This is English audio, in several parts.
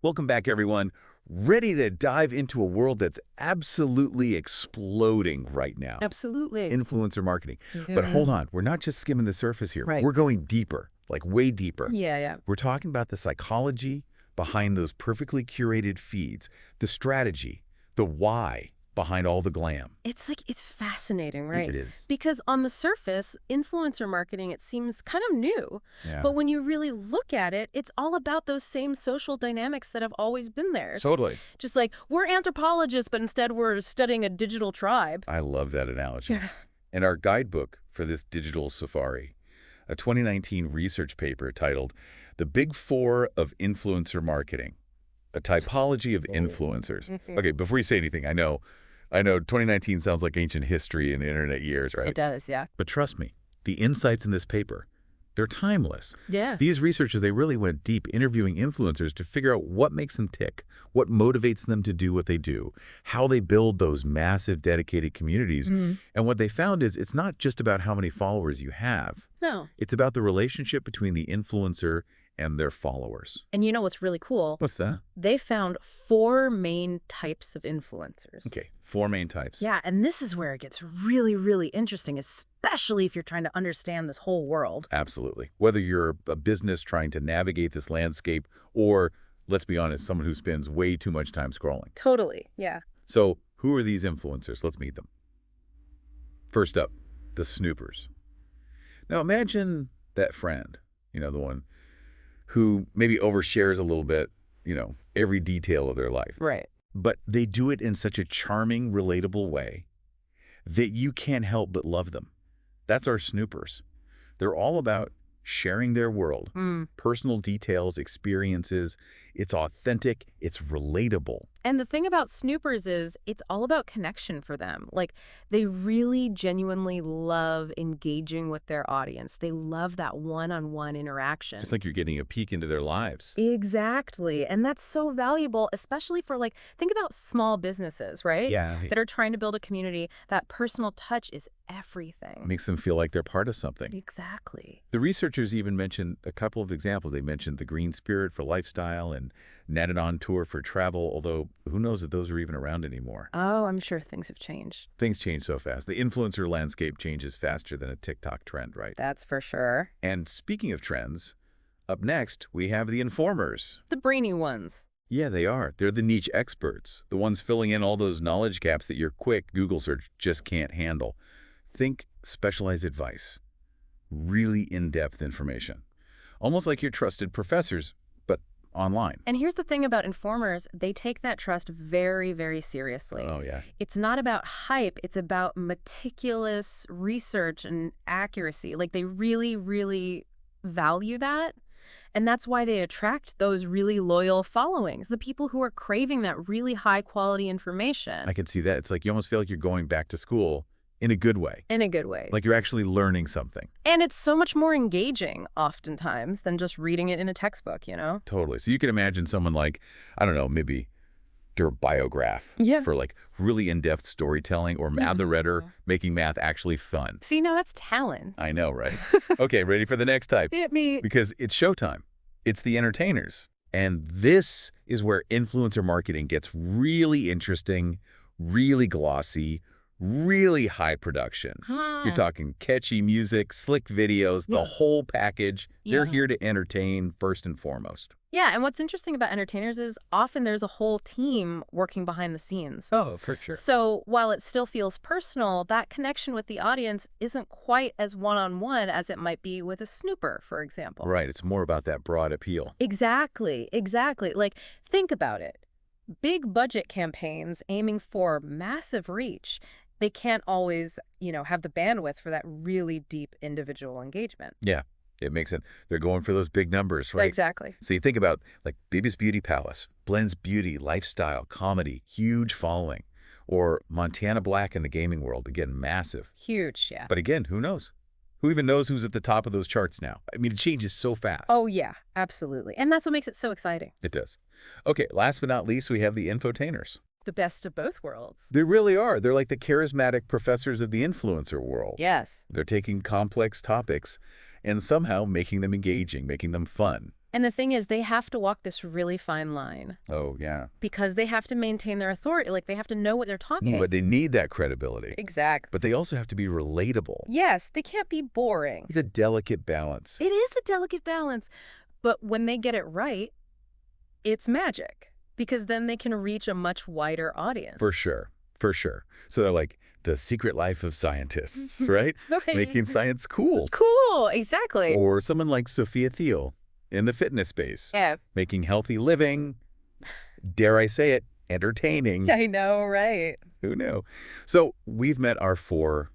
Welcome back, everyone. Ready to dive into a world that's absolutely exploding right now. Absolutely. Influencer marketing. But hold on, we're not just skimming the surface here. Right. We're going deeper, like way deeper. Yeah. We're talking about the psychology behind those perfectly curated feeds, the strategy, the why behind all the glam. It's fascinating, right? It is. Because on the surface, influencer marketing, it seems kind of new. Yeah. But when you really look at it, it's all about those same social dynamics that have always been there. Totally. Just like we're anthropologists, but instead we're studying a digital tribe. I love that analogy. Yeah. And our guidebook for this digital safari, a 2019 research paper titled The Big Four of Influencer Marketing, a typology of influencers. Okay, before you say anything, I know 2019 sounds like ancient history in internet years, right? It does, yeah. But trust me, the insights in this paper, they're timeless. Yeah. These researchers, they really went deep interviewing influencers to figure out what makes them tick, what motivates them to do what they do, how they build those massive dedicated communities. And what they found is it's not just about how many followers you have. No. It's about the relationship between the influencer and their followers. And you know what's really cool? What's that? They found 4 main types of influencers. Okay, 4 main types. Yeah, and this is where it gets really, really interesting, especially if you're trying to understand this whole world. Absolutely. Whether you're a business trying to navigate this landscape or, let's be honest, someone who spends way too much time scrolling. Totally, yeah. So who are these influencers? Let's meet them. First up, the Snoopers. Now imagine that friend, the one who maybe overshares a little bit, every detail of their life. Right. But they do it in such a charming, relatable way that you can't help but love them. That's our Snoopers. They're all about sharing their world, personal details, experiences. It's authentic. It's relatable. And the thing about Snoopers is it's all about connection for them. Like, they really genuinely love engaging with their audience. They love that one-on-one interaction. Just like you're getting a peek into their lives. Exactly. And that's so valuable, especially for, think about small businesses, right? Yeah. That are trying to build a community. That personal touch is everything. Makes them feel like they're part of something. Exactly. The researchers even mentioned a couple of examples. They mentioned the Green Spirit for lifestyle and Netted on Tour for travel, although who knows if those are even around anymore. Oh, I'm sure things have changed. Things change so fast. The influencer landscape changes faster than a TikTok trend, right? That's for sure. And speaking of trends, up next, we have the informers. The brainy ones. Yeah, they are. They're the niche experts, the ones filling in all those knowledge gaps that your quick Google search just can't handle. Think specialized advice, really in-depth information, almost like your trusted professors, but online. And here's the thing about informers, they take that trust very, very seriously. Oh, yeah. It's not about hype, it's about meticulous research and accuracy. They really, really value that. And that's why they attract those really loyal followings, the people who are craving that really high quality information. I can see that. It's like you almost feel like you're going back to school in a good way. In a good way. Like you're actually learning something. And it's so much more engaging, oftentimes, than just reading it in a textbook, Totally. So you can imagine someone like, I don't know, maybe their biograph for really in-depth storytelling, or Mather Redder making math actually fun. See, now that's talent. I know, right? Okay, ready for the next type? Hit me. Because it's showtime. It's the entertainers. And this is where influencer marketing gets really interesting, really glossy, really high production. You're talking catchy music, slick videos, the whole package. They're here to entertain first and foremost. Yeah, and what's interesting about entertainers is often there's a whole team working behind the scenes. Oh, for sure. So while it still feels personal, that connection with the audience isn't quite as one-on-one as it might be with a snooper, for example. Right, it's more about that broad appeal. Exactly. Think about it. Big budget campaigns aiming for massive reach, they can't always, have the bandwidth for that really deep individual engagement. Yeah, it makes it. They're going for those big numbers, right? Exactly. So you think about Baby's Beauty Palace, blends beauty, lifestyle, comedy, huge following. Or Montana Black in the gaming world, again, massive. Huge, yeah. But again, who knows? Who even knows who's at the top of those charts now? I mean, it changes so fast. Oh, yeah, absolutely. And that's what makes it so exciting. It does. Okay, last but not least, we have the Infotainers. The best of both worlds. They really are. They're like the charismatic professors of the influencer world. Yes. They're taking complex topics and somehow making them engaging, making them fun. And the thing is, they have to walk this really fine line Oh, yeah. because they have to maintain their authority. Like, they have to know what they're talking about. But they need that credibility. Exactly. But they also have to be relatable. Yes, they can't be boring. It's a delicate balance. It is a delicate balance. But when they get it right, it's magic because then they can reach a much wider audience. For sure. For sure. So they're like the secret life of scientists, right? Making science cool. Cool, exactly. Or someone like Sophia Thiel in the fitness space. Yeah. Making healthy living, dare I say it, entertaining. I know, right? Who knew? So we've met our 4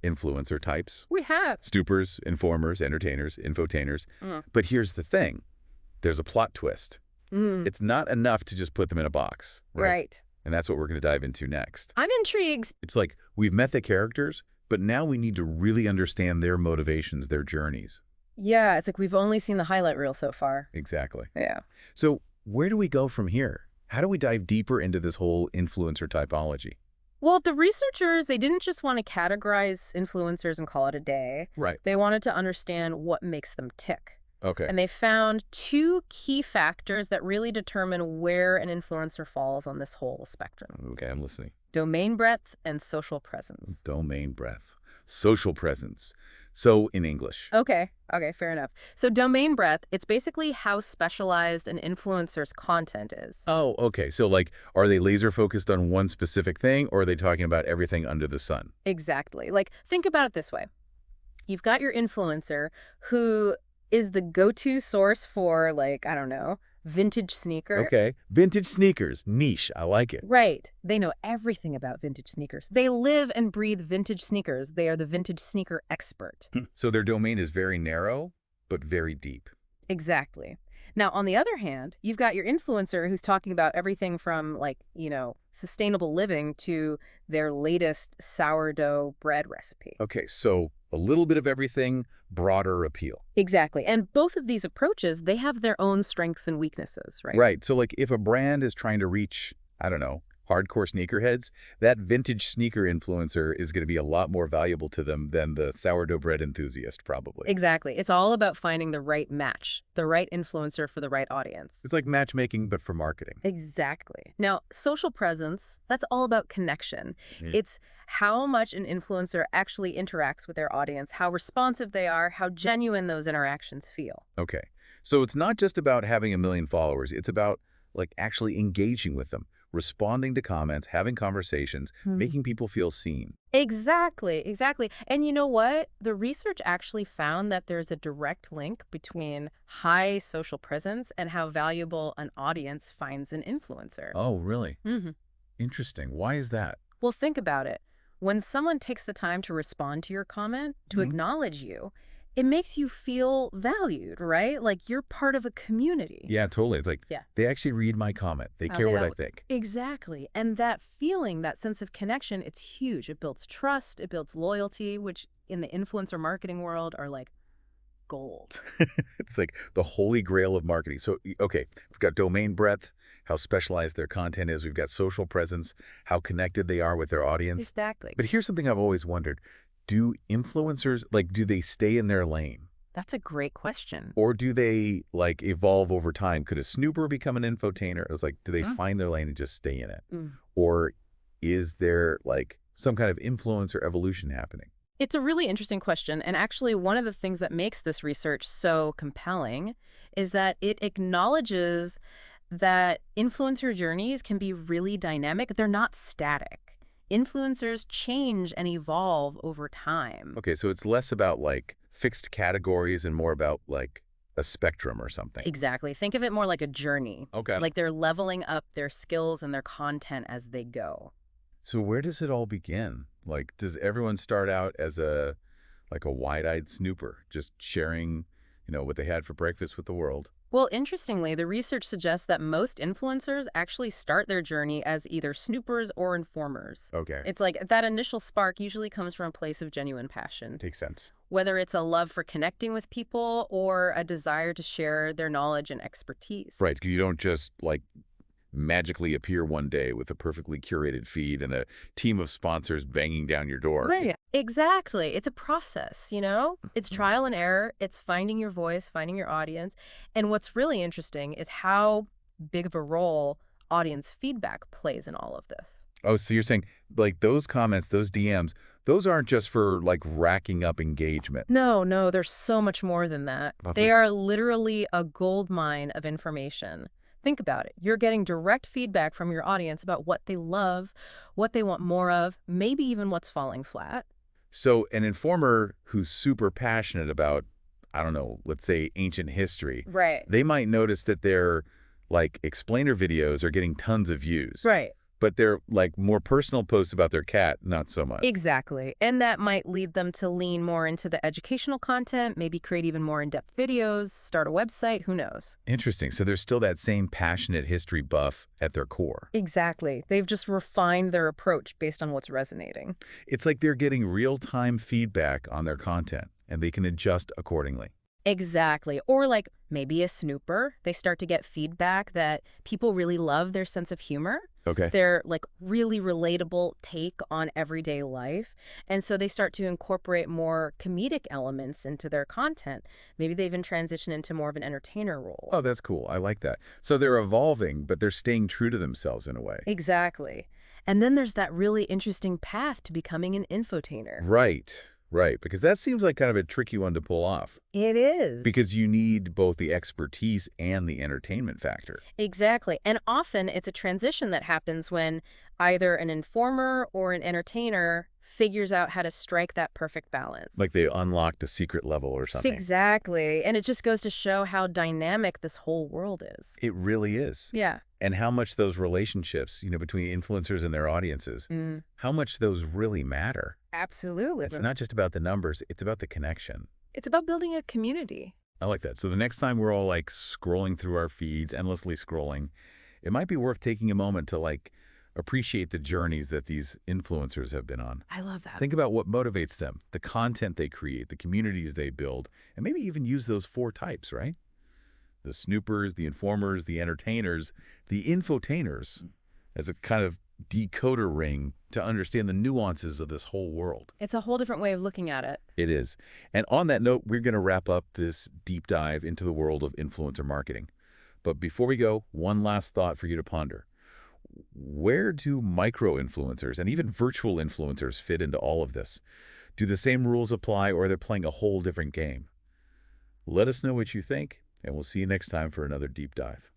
influencer types. We have. Snoopers, informers, entertainers, infotainers. But here's the thing. There's a plot twist. It's not enough to just put them in a box. Right. And that's what we're going to dive into next. I'm intrigued. It's like we've met the characters, but now we need to really understand their motivations, their journeys. Yeah, it's like we've only seen the highlight reel so far. Exactly. Yeah. So where do we go from here? How do we dive deeper into this whole influencer typology? Well, the researchers, they didn't just want to categorize influencers and call it a day. Right. They wanted to understand what makes them tick. Okay. And they found 2 key factors that really determine where an influencer falls on this whole spectrum. Okay, I'm listening. Domain breadth and social presence. Domain breadth. Social presence. So in English. Okay, fair enough. So domain breadth, it's basically how specialized an influencer's content is. Oh, okay. So like, are they laser focused on one specific thing, or are they talking about everything under the sun? Exactly. Like, think about it this way. You've got your influencer who is the go-to source for, like, I don't know, vintage sneaker. Okay. Vintage sneakers. Niche. I like it. Right. They know everything about vintage sneakers. They live and breathe vintage sneakers. They are the vintage sneaker expert. So their domain is very narrow, but very deep. Exactly. Now, on the other hand, you've got your influencer who's talking about everything from, like, sustainable living to their latest sourdough bread recipe. Okay, so a little bit of everything, broader appeal. Exactly. And both of these approaches, they have their own strengths and weaknesses, right? Right. So like if a brand is trying to reach, I don't know, hardcore sneakerheads, that vintage sneaker influencer is going to be a lot more valuable to them than the sourdough bread enthusiast, probably. Exactly. It's all about finding the right match, the right influencer for the right audience. It's like matchmaking, but for marketing. Exactly. Now, social presence, that's all about connection. It's how much an influencer actually interacts with their audience, how responsive they are, how genuine those interactions feel. Okay. So it's not just about having 1 million followers. It's about like actually engaging with them, responding to comments, having conversations, making people feel seen. Exactly. And you know what? The research actually found that there's a direct link between high social presence and how valuable an audience finds an influencer. Oh, really? Mm-hmm. Interesting. Why is that? Well, think about it. When someone takes the time to respond to your comment, to acknowledge you, it makes you feel valued, right? Like you're part of a community. Yeah, totally. It's like they actually read my comment. They care what I think. Exactly. And that feeling, that sense of connection, it's huge. It builds trust. It builds loyalty, which in the influencer marketing world are like gold. It's like the holy grail of marketing. So, okay, we've got domain breadth, how specialized their content is. We've got social presence, how connected they are with their audience. Exactly. But here's something I've always wondered. Do influencers, like, do they stay in their lane? That's a great question. Or do they, like, evolve over time? Could a snooper become an infotainer? It was like, do they find their lane and just stay in it? Or is there, like, some kind of influencer evolution happening? It's a really interesting question. And actually, one of the things that makes this research so compelling is that it acknowledges that influencer journeys can be really dynamic. They're not static. Influencers change and evolve over time. Okay, so it's less about, like, fixed categories and more about, like, a spectrum or something. Exactly. Think of it more like a journey. Okay. Like they're leveling up their skills and their content as they go. So where does it all begin? Like, does everyone start out as a wide-eyed snooper, just sharing, what they had for breakfast with the world? Well, interestingly, the research suggests that most influencers actually start their journey as either snoopers or informers. Okay. It's like that initial spark usually comes from a place of genuine passion. Makes sense. Whether it's a love for connecting with people or a desire to share their knowledge and expertise. Right, because you don't just, like, magically appear one day with a perfectly curated feed and a team of sponsors banging down your door. Right. Exactly. It's a process, you know? It's trial and error. It's finding your voice, finding your audience. And what's really interesting is how big of a role audience feedback plays in all of this. Oh, so you're saying, like, those comments, those DMs, those aren't just for, like, racking up engagement. No, no, there's so much more than that. They Lovely. are literally a gold mine of information. Think about it. You're getting direct feedback from your audience about what they love, what they want more of, maybe even what's falling flat. So an informer who's super passionate about, I don't know, let's say ancient history, Right. they might notice that their, like, explainer videos are getting tons of views, Right. but they're, like, more personal posts about their cat, not so much. Exactly. And that might lead them to lean more into the educational content, maybe create even more in-depth videos, start a website, who knows? Interesting. So there's still that same passionate history buff at their core. Exactly. They've just refined their approach based on what's resonating. It's like they're getting real-time feedback on their content, and they can adjust accordingly. Exactly. Or like maybe a snooper, they start to get feedback that people really love their sense of humor. Okay. Their like really relatable take on everyday life. And so they start to incorporate more comedic elements into their content. Maybe they even transition into more of an entertainer role. Oh, that's cool. I like that. So they're evolving, but they're staying true to themselves in a way. Exactly. And then there's that really interesting path to becoming an infotainer. Right, right. Because that seems like kind of a tricky one to pull off. It is. Because you need both the expertise and the entertainment factor. Exactly. And often it's a transition that happens when either an informer or an entertainer figures out how to strike that perfect balance. Like they unlocked a secret level or something. Exactly. And it just goes to show how dynamic this whole world is. It really is. Yeah. And how much those relationships, between influencers and their audiences, Mm, how much those really matter. absolutely. It's not just about the numbers, it's about the connection. It's about building a community. I like that. So the next time we're all like scrolling through our feeds, endlessly scrolling, it might be worth taking a moment to like appreciate the journeys that these influencers have been on. I love that. Think about what motivates them, the content they create, the communities they build, and maybe even use those 4 types, right? The snoopers, the informers, the entertainers, the infotainers as a kind of decoder ring to understand the nuances of this whole world. It's a whole different way of looking at it. It is. And on that note, we're going to wrap up this deep dive into the world of influencer marketing. But before we go, one last thought for you to ponder. Where do micro-influencers and even virtual influencers fit into all of this? Do the same rules apply, or are they playing a whole different game? Let us know what you think, and we'll see you next time for another deep dive.